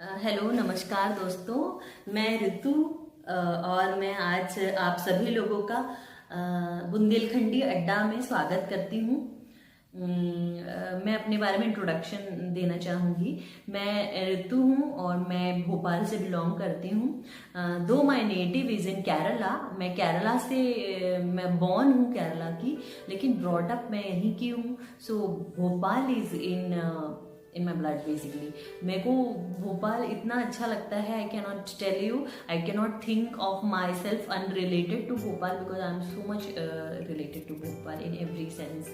Hello नमस्कार दोस्तों। मैं ऋतु और मैं आज आप सभी लोगों का बुंदेलखंडी अड्डा में स्वागत करती हूँ। मैं अपने बारे में इंट्रोडक्शन देना चाहूँगी। मैं ऋतु हूँ और मैं भोपाल से बिलोंग करती हूँ। दो my native is in Kerala. मैं केरला से मैं बॉर्न हूँ केरला की, लेकिन ब्रॉट अप मैं यहीं की हूँ। So Bhopal is in my blood basically. मेरे को भोपाल इतना अच्छा लगता है, I can not tell you, I can not think of myself unrelated to Bhopal because I am so much related to Bhopal in every sense.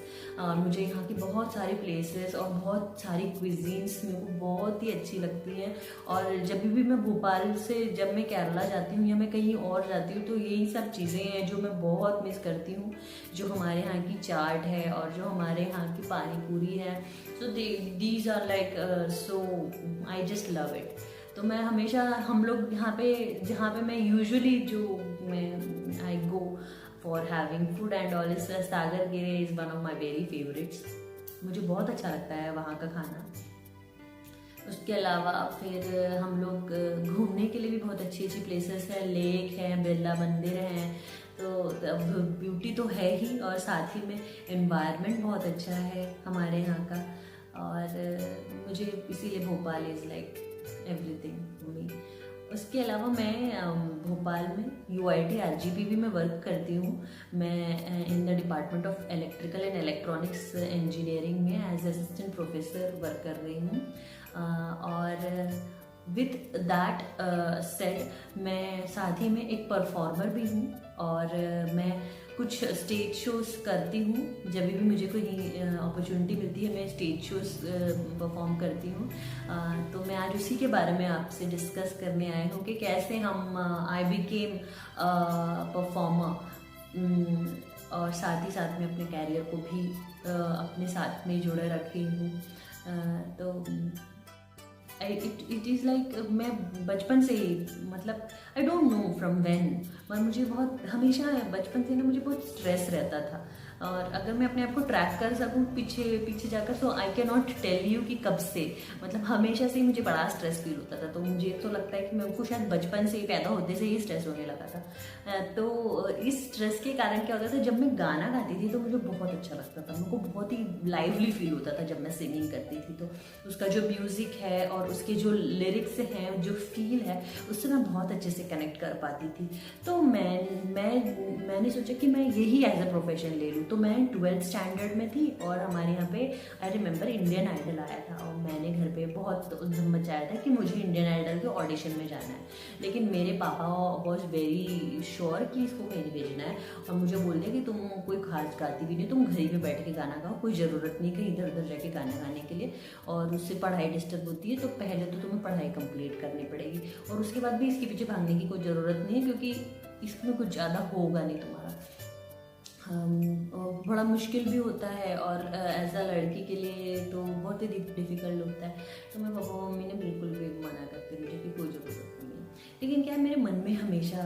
मुझे यहाँ की बहुत सारी प्लेसेस और बहुत सारी क्विजीन्स मेरे को बहुत ही अच्छी लगती है। और जब भी मैं भोपाल से जब मैं केरला जाती हूँ या मैं कहीं और जाती हूँ तो यही सब चीज़ें हैं जो मैं बहुत मिस करती हूँ, जो हमारे यहाँ की चाट है और जो हमारे यहाँ की पानी पूरी है। So these are like so I just love it. तो मैं हमेशा हम लोग यहाँ पे जहाँ पे मैं यूजुअली जो मैं I go for having food and all is Sagar Gaire is one of my very favourites. मुझे बहुत अच्छा लगता है वहाँ का खाना। उसके अलावा फिर हम लोग घूमने के लिए भी बहुत अच्छी अच्छी प्लेसेस है, लेक है, बिरला मंदिर है। तो ब्यूटी तो है ही और साथ ही में एनवायरनमेंट बहुत अच्छा है हमारे यहाँ का। और मुझे इसीलिए Bhopal is like everything for me. उसके अलावा मैं भोपाल में UIT RGP में वर्क करती हूँ। मैं in the department of electrical and electronics engineering में एज असिस्टेंट प्रोफेसर वर्क कर रही हूँ। और विथ दैट सेट मैं साथ ही में एक परफॉर्मर भी हूँ और मैं कुछ स्टेज शोज करती हूँ। जब भी मुझे कोई अपॉर्चुनिटी मिलती है मैं स्टेज शोज परफॉर्म करती हूँ। तो मैं आज उसी के बारे में आपसे डिस्कस करने आई हूँ कि कैसे हम आई बिकेम परफॉर्मर और साथ ही साथ में अपने कैरियर को भी अपने साथ में जोड़े रखी हूँ। तो इट इज़ लाइक मैं बचपन से ही मतलब I don't know from when, पर मुझे बहुत हमेशा बचपन से ना मुझे बहुत स्ट्रेस रहता था। और अगर मैं अपने आप को ट्रैक कर सकूँ पीछे पीछे जाकर, so I can not tell you कि कब से, मतलब हमेशा से ही मुझे बड़ा स्ट्रेस फील होता था। तो मुझे तो लगता है कि मेरे को शायद बचपन से ही पैदा होते से ही स्ट्रेस होने लगा था। तो इस स्ट्रेस के कारण क्या होता था, जब मैं गाना गाती थी तो मुझे बहुत अच्छा लगता था, मेरे को बहुत ही लाइवली फील होता था जब मैं सिंगिंग करती थी। तो उसका जो म्यूज़िक है और उसके जो लिरिक्स हैं, जो फील है, उससे मैं बहुत अच्छे से कनेक्ट कर पाती थी। तो मैंने सोचा कि मैं यही एज अ प्रोफेशन ले लूँ। तो मैं 12th स्टैंडर्ड में थी और हमारे यहाँ पे आई रिमेंबर इंडियन आइडल आया था और मैंने घर पे बहुत उद्यम मचाया था कि मुझे इंडियन आइडल के ऑडिशन में जाना है। लेकिन मेरे पापा वॉज वेरी श्योर कि इसको कहीं नहीं भेजना है और मुझे बोल दिया कि तुम कोई खास गाती भी नहीं, तुम घर ही पे बैठ के गाना गाओ, कोई ज़रूरत नहीं कहीं इधर उधर जाके गाना गाने के लिए, और उससे पढ़ाई डिस्टर्ब होती है। तो पहले तो तुम्हें पढ़ाई कंप्लीट करनी पड़ेगी और उसके बाद भी इसके पीछे भागने की कोई ज़रूरत नहीं है क्योंकि इसमें कुछ ज़्यादा होगा नहीं तुम्हारा। बड़ा मुश्किल भी होता है और एज अ लड़की के लिए तो बहुत ही डिफ़िकल्ट होता है। तो मेरे पापा मम्मी ने बिल्कुल भी मना करते मुझे कि कोई ज़रूरत नहीं है। लेकिन क्या है, मेरे मन में हमेशा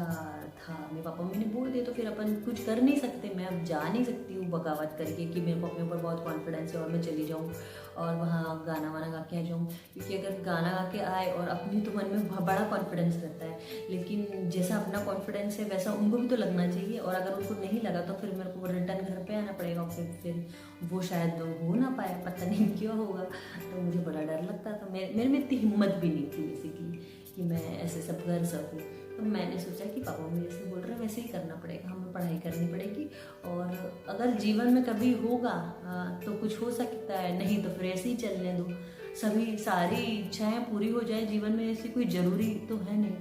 था, मेरे पापा मम्मी ने बोल दिया तो फिर अपन कुछ कर नहीं सकते। मैं अब जा नहीं सकती हूँ बगावत करके कि मेरे को अपने ऊपर बहुत कॉन्फिडेंस है और मैं चली जाऊँ और वहाँ गाना वाना गा के आ जाऊँ। क्योंकि अगर गाना गा के आए और अपनी तो मन में बड़ा कॉन्फिडेंस रहता है, लेकिन जैसा अपना कॉन्फिडेंस है वैसा उनको भी तो लगना चाहिए। और अगर उनको नहीं लगा तो फिर मेरे को रिटर्न घर पे आना पड़ेगा, फिर वो शायद हो ना पाए, पता नहीं क्यों होगा। तो मुझे बड़ा डर लगता था, मेरे में इतनी हिम्मत भी नहीं थी बेसिकली कि मैं ऐसे सब कर सकूँ। तो मैंने सोचा कि पापा मेरे से बोल रहे हैं वैसे ही करना पड़ेगा, हमें पढ़ाई करनी पड़ेगी और अगर जीवन में कभी होगा तो कुछ हो सकता है, नहीं तो फिर ऐसे ही चलने दो, सभी सारी इच्छाएं पूरी हो जाए जीवन में, ऐसी कोई ज़रूरी तो है नहीं।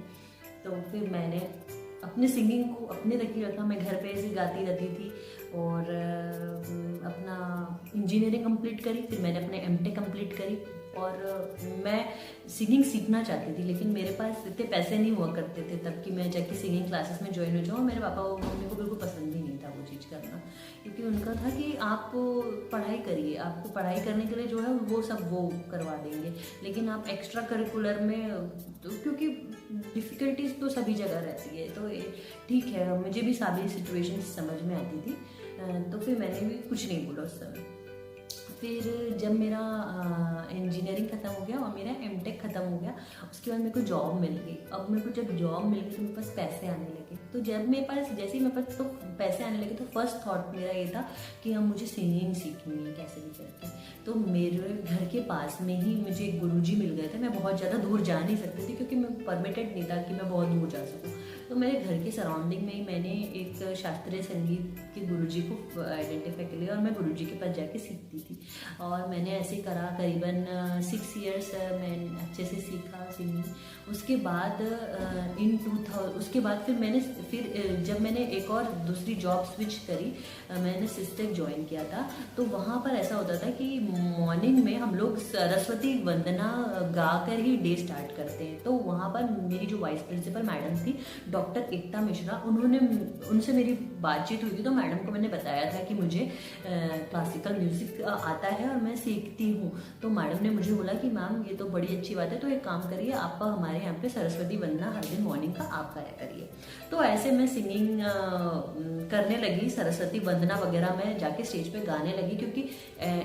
तो फिर मैंने अपने सिंगिंग को अपने तक ही रखा। मैं घर पे ऐसे गाती रहती थी और अपना इंजीनियरिंग कंप्लीट करी, फिर मैंने अपने MTech कंप्लीट करी और मैं सिंगिंग सीखना चाहती थी, लेकिन मेरे पास इतने पैसे नहीं हुआ करते थे तब कि मैं जाके सिंगिंग क्लासेस में ज्वाइन हो जाऊँ। मेरे पापा और मम्मी को बिल्कुल पसंद ही नहीं था वो चीज़ करना, क्योंकि उनका था कि आप पढ़ाई करिए, आपको पढ़ाई करने के लिए जो है वो सब वो करवा देंगे, लेकिन आप एक्स्ट्रा करिकुलर में तो क्योंकि डिफ़िकल्टीज तो सभी जगह रहती है। तो ठीक है, मुझे भी सारी सिचुएशन समझ में आती थी। तो फिर मैंने भी कुछ नहीं बोला उस समय। फिर जब मेरा इंजीनियरिंग ख़त्म हो गया और मेरा एमटेक ख़त्म हो गया, उसके बाद मेरे को जॉब मिल गई। अब मेरे को जब जॉब मिल गई तो मेरे पास पैसे आने लगे। तो जब मेरे पास जैसे ही मेरे पास तो पैसे आने लगे तो फर्स्ट थॉट मेरा ये था कि अब मुझे सिंगिंग सीखनी है कैसे भी करके। तो मेरे घर के पास में ही मुझे एक गुरुजी मिल गए थे। मैं बहुत ज़्यादा दूर जा नहीं सकती थी क्योंकि मैं परमिटेड नहीं था कि मैं बहुत दूर जा सकूँ। तो मेरे घर के सराउंडिंग में ही मैंने एक शास्त्रीय संगीत के गुरुजी को आइडेंटिफाई कर लिया और मैं गुरुजी के पास जाके सीखती थी। और मैंने ऐसे करा करीबन 6 ईयर्स मैं अच्छे से सीखा सिंगिंग। उसके बाद उसके बाद फिर जब मैंने एक और दूसरी जॉब स्विच करी, मैंने सिस्टेक ज्वाइन किया था। तो वहाँ पर ऐसा होता था कि मॉर्निंग में हम लोग सरस्वती वंदना गा कर ही डे स्टार्ट करते हैं। तो वहाँ पर मेरी जो वाइस प्रिंसिपल मैडम थी डॉक्टर एकता मिश्रा, उनसे मेरी बातचीत हुई थी। तो मैडम को मैंने बताया था कि मुझे क्लासिकल म्यूज़िक आता है और मैं सीखती हूँ। तो मैडम ने मुझे बोला कि मैम ये तो बड़ी अच्छी बात है, तो एक काम करिए, आप हमारे यहाँ पे सरस्वती वंदना हर दिन मॉर्निंग का आप गाया करिए। तो ऐसे मैं सिंगिंग करने लगी, सरस्वती वंदना वगैरह मैं जाके स्टेज पे गाने लगी। क्योंकि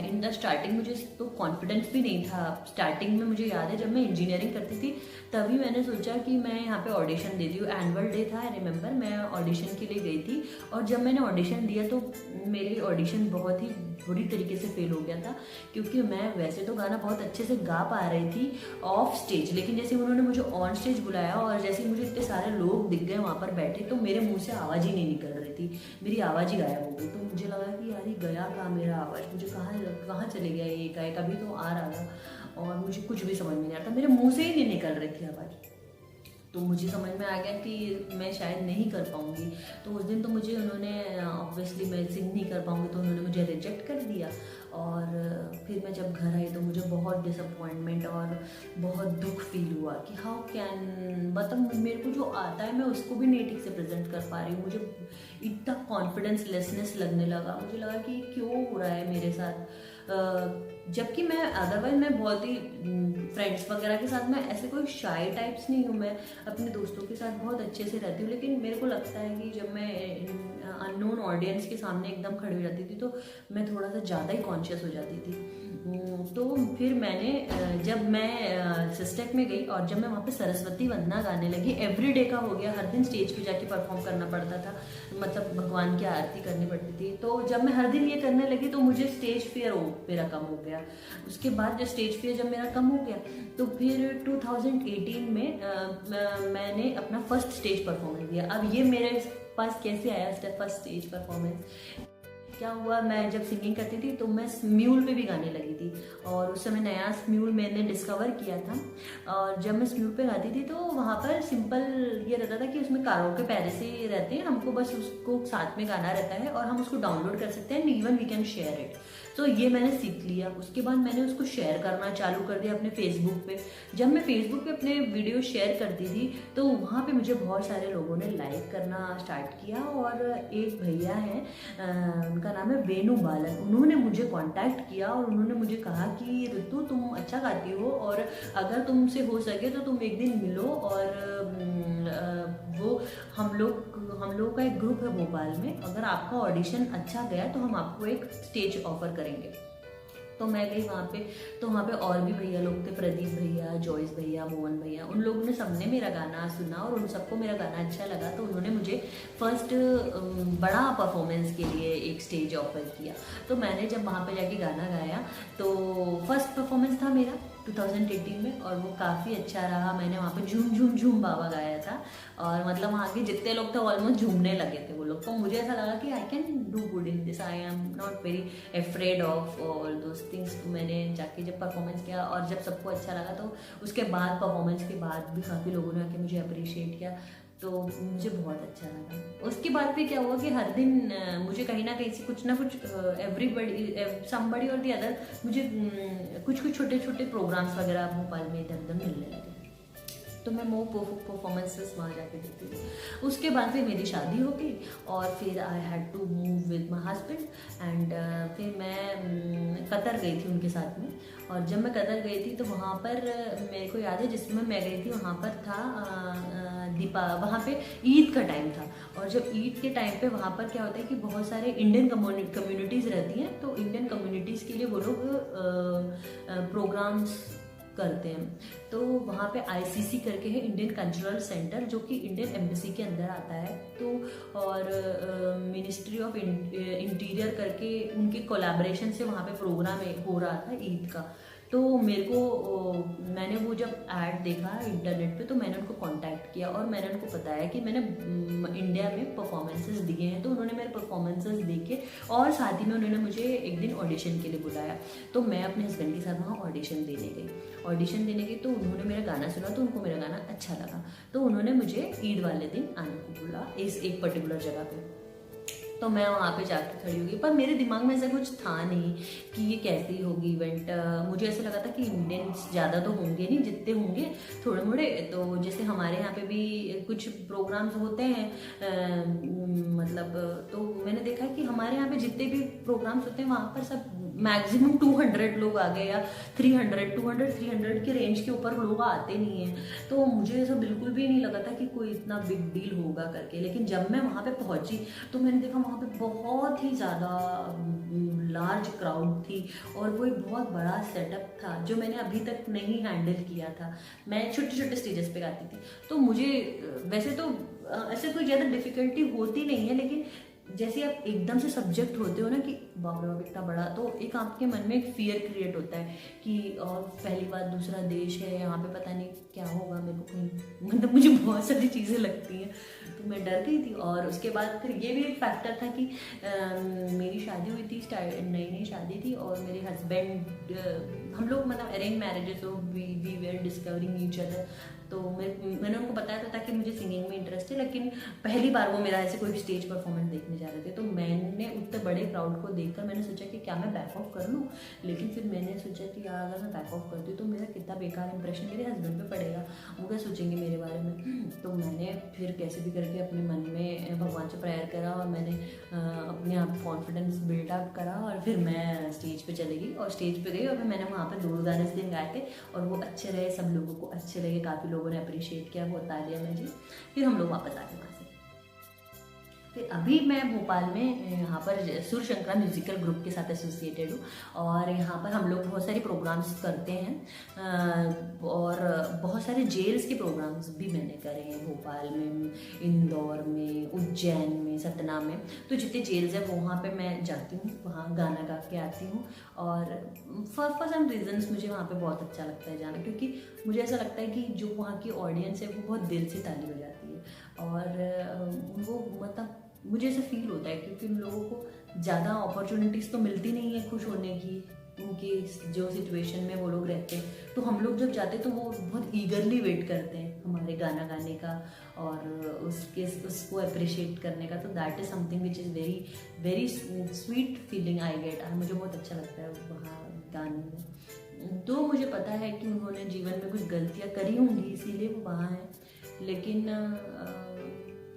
इन द स्टार्टिंग मुझे तो कॉन्फिडेंस भी नहीं था। स्टार्टिंग में मुझे याद है जब मैं इंजीनियरिंग करती थी तभी मैंने सोचा कि मैं यहाँ पे ऑडिशन दे दूँ। एनुअल डे था, आई रिमेंबर, मैं ऑडिशन के लिए गई थी। और जब मैंने ऑडिशन दिया तो मेरी ऑडिशन बहुत ही बुरी तरीके से फेल हो गया था। क्योंकि मैं वैसे तो गाना बहुत अच्छे से गा पा रही थी ऑफ स्टेज, लेकिन जैसे उन्होंने मुझे ऑन स्टेज बुलाया और जैसे मुझे इतने सारे लोग दिख गए वहाँ पर बैठे, तो मेरे मुंह से आवाज़ ही नहीं निकल रही थी, मेरी आवाज़ ही गायब हो गई। तो मुझे लगा कि यार ये गया कहाँ मेरा आवाज़, मुझे कहाँ चले गया ये गायक, अभी तो आ रहा था और मुझे कुछ भी समझ में नहीं आता, मेरे मुँह से ही नहीं निकल रही थी आवाज़। तो मुझे समझ में आ गया कि मैं शायद नहीं कर पाऊँगी। तो उस दिन तो मुझे उन्होंने ऑब्वियसली मैं सिंग नहीं कर पाऊँगी तो उन्होंने मुझे रिजेक्ट कर दिया। और फिर मैं जब घर आई तो मुझे बहुत डिसअपॉइंटमेंट और बहुत दुख फील हुआ कि हाउ कैन, मतलब मेरे को जो आता है मैं उसको भी नहीं ठीक से प्रेजेंट कर पा रही हूँ। मुझे इतना कॉन्फिडेंस लेसनेस लगने लगा, मुझे लगा कि क्यों हो रहा है मेरे साथ। जबकि मैं अदरवाइज मैं बहुत ही फ्रेंड्स वगैरह के साथ मैं ऐसे कोई शाई टाइप्स नहीं हूँ, मैं अपने दोस्तों के साथ बहुत अच्छे से रहती हूँ। लेकिन मेरे को लगता है कि जब मैं अननोन ऑडियंस के सामने एकदम खड़ी हो जाती थी तो मैं थोड़ा सा ज़्यादा ही कॉन्शियस हो जाती थी। तो फिर मैंने जब मैं सिस्टेक में गई और जब मैं वहाँ पे सरस्वती वंदना गाने लगी, एवरीडे का हो गया, हर दिन स्टेज पे जाके परफॉर्म करना पड़ता था, मतलब भगवान की आरती करनी पड़ती थी। तो जब मैं हर दिन ये करने लगी तो मुझे स्टेज फियर मेरा कम हो गया। उसके बाद जब स्टेज फियर जब मेरा कम हो गया तो फिर 2018 में मैंने अपना फर्स्ट स्टेज परफॉर्मेंस दिया। अब ये मेरे पास कैसे आया फर्स्ट स्टेज परफॉर्मेंस, क्या हुआ, मैं जब सिंगिंग करती थी तो मैं स्म्यूल पे भी गाने लगी थी और उस समय नया स्म्यूल मैंने डिस्कवर किया था। और जब मैं स्म्यूल पे गाती थी तो वहाँ पर सिंपल ये रहता था कि उसमें कारोके पैसे रहते हैं, हमको बस उसको साथ में गाना रहता है और हम उसको डाउनलोड कर सकते हैं and even we can share it. तो ये मैंने सीख लिया। उसके बाद मैंने उसको शेयर करना चालू कर दिया अपने फेसबुक पे। जब मैं फेसबुक पे अपने वीडियो शेयर करती थी तो वहाँ पे मुझे बहुत सारे लोगों ने लाइक करना स्टार्ट किया। और एक भैया हैं, उनका नाम है वेणु बालन, उन्होंने मुझे कांटेक्ट किया और उन्होंने मुझे कहा कि ऋतु तुम अच्छा गाती हो और अगर तुमसे हो सके तो तुम एक दिन मिलो। और वो हम लोग का एक ग्रुप है भोपाल में, अगर आपका ऑडिशन अच्छा गया तो हम आपको एक स्टेज ऑफर करेंगे। तो मैं गई वहाँ पे, तो वहाँ पे और भी भैया लोग थे, प्रदीप भैया, जॉयस भैया, मोहन भैया, उन लोगों ने सबने मेरा गाना सुना और उन सबको मेरा गाना अच्छा लगा। तो उन्होंने मुझे फर्स्ट बड़ा परफॉर्मेंस के लिए एक स्टेज ऑफर किया। तो मैंने जब वहाँ पे जाके गाना गाया तो फर्स्ट परफॉर्मेंस था मेरा 2018 में और वो काफ़ी अच्छा रहा। मैंने वहाँ पे झूम झूम झूम बाबा गाया था और मतलब वहाँ के जितने लोग थे ऑलमोस्ट झूमने लगे थे वो लोग। तो मुझे ऐसा लगा कि I can do good in this, I am not very afraid of all those things. तो मैंने जाके जब परफॉर्मेंस किया और जब सबको अच्छा लगा तो उसके बाद परफॉर्मेंस के बाद भी काफ़ी लोगों ने आके मुझे अप्रिशिएट किया, तो मुझे बहुत अच्छा लगा। उसके बाद फिर क्या हुआ कि हर दिन मुझे कहीं ना कहीं से कुछ ना कुछ एवरीबडी समबडी और दी अदर मुझे कुछ छोटे छोटे प्रोग्राम्स वगैरह भोपाल में इधर उधर मिलने लगे। तो मैं वो परफॉर्मेंसेस वहाँ जाके देखती थी। उसके बाद फिर मेरी शादी हो गई और फिर I had to move with my husband and फिर मैं कतर गई थी उनके साथ में। और जब मैं कतर गई थी तो वहाँ पर मेरे को याद है जिसमें मैं गई थी वहाँ पर था वहाँ पे ईद का टाइम था। और जब ईद के टाइम पे वहाँ पर क्या होता है कि बहुत सारे इंडियन कम्युनिटीज़ रहती हैं, तो इंडियन कम्युनिटीज़ के लिए वो लोग प्रोग्राम्स करते हैं। तो वहाँ पे आईसीसी करके है, इंडियन कल्चरल सेंटर, जो कि इंडियन एम्बेसी के अंदर आता है। तो और मिनिस्ट्री ऑफ इंटीरियर करके उनके कोलैबोरेशन से वहाँ पे प्रोग्राम हो रहा था ईद का। तो मेरे को मैंने वो जब ऐड देखा इंटरनेट पे तो मैंने उनको कांटेक्ट किया और मैंने उनको बताया कि मैंने इंडिया में परफॉर्मेंसेस दिए हैं। तो उन्होंने मेरे परफॉर्मेंसेस देखे और साथ ही में उन्होंने मुझे एक दिन ऑडिशन के लिए बुलाया। तो मैं अपने हस्बैंड के साथ वहाँ ऑडिशन देने गई। तो उन्होंने मेरा गाना सुना तो उनको मेरा गाना अच्छा लगा, तो उन्होंने मुझे ईद वाले दिन आने को बोला इस एक पर्टिकुलर जगह पे। तो मैं वहाँ पे जाके खड़ी हो गई, पर मेरे दिमाग में ऐसा कुछ था नहीं कि ये कैसी होगी इवेंट। मुझे ऐसा लगा था कि इंडियंस ज़्यादा तो होंगे नहीं, जितने होंगे थोड़े मोड़े। तो जैसे हमारे यहाँ पे भी कुछ प्रोग्राम्स होते हैं मतलब, तो मैंने देखा कि हमारे यहाँ पे जितने भी प्रोग्राम्स होते हैं वहाँ पर सब मैक्सिमम 200 लोग आ गए या 300 के रेंज के ऊपर लोग आते नहीं हैं। तो मुझे ऐसा बिल्कुल भी नहीं लगा था कि कोई इतना बिग डील होगा करके। लेकिन जब मैं वहाँ पे पहुँची तो मैंने देखा वहाँ पे बहुत ही ज़्यादा लार्ज क्राउड थी और वो एक बहुत बड़ा सेटअप था जो मैंने अभी तक नहीं हैंडल किया था। मैं छोटे छोटे स्टेजेस पे गाती थी, तो मुझे वैसे तो ऐसे कोई ज़्यादा डिफ़िकल्टी होती नहीं है, लेकिन जैसे आप एकदम से सब्जेक्ट होते हो ना कि बाप रे बाप इतना बड़ा, तो एक आपके मन में एक फियर क्रिएट होता है कि और पहली बार दूसरा देश है, यहाँ पे पता नहीं क्या होगा, मेरे को कहीं मतलब मुझे बहुत सारी चीज़ें लगती हैं, तो मैं डर गई थी। और उसके बाद फिर ये भी एक फैक्टर था कि मेरी शादी हुई थी, नई नई शादी थी और मेरे हस्बैंड, हम लोग मतलब अरेंज मैरिजेस हो, we were discovering each other. तो मैंने उनको बताया था कि मुझे सिंगिंग में इंटरेस्ट है, लेकिन पहली बार वो मेरा ऐसे कोई स्टेज परफॉर्मेंस देखने जा रहे थे। तो मैंने उतने बड़े क्राउड को देखकर मैंने सोचा कि क्या मैं बैक ऑफ कर लूँ, लेकिन फिर मैंने सोचा कि यार अगर मैं बैक ऑफ करती हूँ तो मेरा कितना बेकार इंप्रेशन मेरे हस्बैंड पे पड़ेगा, वो क्या सोचेंगे मेरे बारे में। तो मैंने फिर कैसे भी करके अपने मन में भगवान से प्रेयर करा और मैंने अपने आप कॉन्फिडेंस बिल्डअप करा और फिर मैं स्टेज पे चली गई और स्टेज पे गई और फिर मैंने वहाँ पे 2 गाने इस दिन गाए थे और वो अच्छे रहे, सब लोगों को अच्छे लगे, काफ़ी लोगों ने अप्रिशिएट किया, बहुत तालियां में जी। फिर हम लोग वापस आ गए वहाँ से। फिर अभी मैं भोपाल में यहाँ पर सुर शंकरा म्यूजिकल ग्रुप के साथ एसोसिएटेड हूँ और यहाँ पर हम लोग बहुत सारे प्रोग्राम्स करते हैं और बहुत सारे जेल्स के प्रोग्राम्स भी मैंने करे हैं भोपाल में, इंदौर में, उज्जैन में, सतना में। तो जितने जेल्स हैं वहाँ पे मैं जाती हूँ, वहाँ गाना गा के आती हूँ और फॉर सम रीजंस मुझे वहाँ पे बहुत अच्छा लगता है जाना, क्योंकि मुझे ऐसा लगता है कि जो वहाँ की ऑडियंस है वो बहुत दिल से ताली बजाती है और वो मतलब मुझे ऐसा फील होता है क्योंकि उन लोगों को ज़्यादा अपॉर्चुनिटीज़ तो मिलती नहीं है खुश होने की, उनके जो सिचुएशन में वो लोग रहते हैं। तो हम लोग जब जाते तो वो बहुत ईगरली वेट करते हैं हमारे गाना गाने का और उसको अप्रिशिएट करने का। तो that is something which is very very sweet feeling I get. मुझे बहुत अच्छा लगता है वहाँ गाने में। तो मुझे पता है कि उन्होंने जीवन में कुछ गलतियाँ करी होंगी इसीलिए वो वहाँ हैं, लेकिन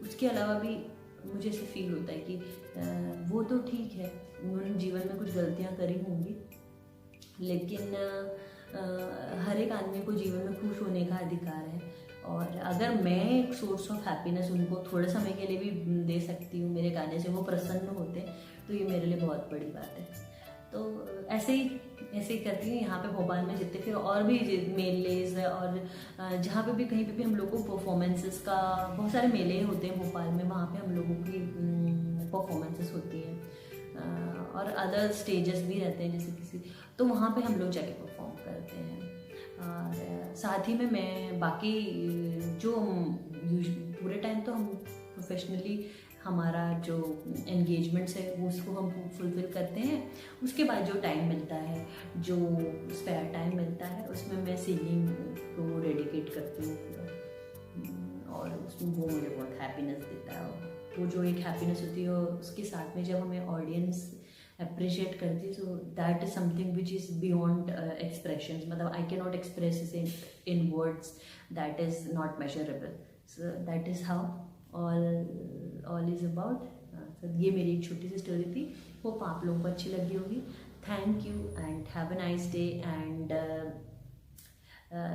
उसके अलावा भी मुझे ऐसे फील होता है कि वो तो ठीक है, उन्होंने जीवन में कुछ गलतियाँ करी होंगी, लेकिन हर एक आदमी को जीवन में खुश होने का अधिकार है। और अगर मैं एक सोर्स ऑफ हैप्पीनेस उनको थोड़े समय के लिए भी दे सकती हूँ, मेरे गाने से वो प्रसन्न होते, तो ये मेरे लिए बहुत बड़ी बात है। तो ऐसे ही करती हूँ यहाँ पे भोपाल में जितने फिर और भी मेलेज और जहाँ पे भी कहीं पे भी हम लोग को परफॉर्मेंसेस का बहुत सारे मेले होते हैं भोपाल में, वहाँ पे हम लोगों की परफॉर्मेंसेस होती हैं और अदर स्टेजेस भी रहते हैं जैसे किसी, तो वहाँ पे हम लोग जाके परफॉर्म करते हैं। और साथ ही में मैं बाकी जो पूरे टाइम तो हम प्रोफेशनली हमारा जो एंगेजमेंट्स है वो उसको हम फुलफिल करते हैं। उसके बाद जो टाइम मिलता है, जो स्पेयर टाइम मिलता है, उसमें मैं सिंगिंग को डेडिकेट करती हूँ पूरा और उसमें वो मुझे बहुत हैप्पीनेस देता है। वो जो एक हैप्पीनेस होती है उसके साथ में जब हमें ऑडियंस अप्रिशिएट करती, so that is something which is beyond expression, मतलब I can not express in words, that is not measurable. So that is how all is about. ये मेरी एक छोटी सी स्टोरी थी. होप आप लोगों को अच्छी लगी होगी. Thank you and have a nice day and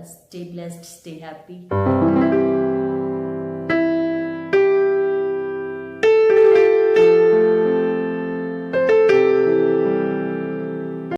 stay blessed, stay happy.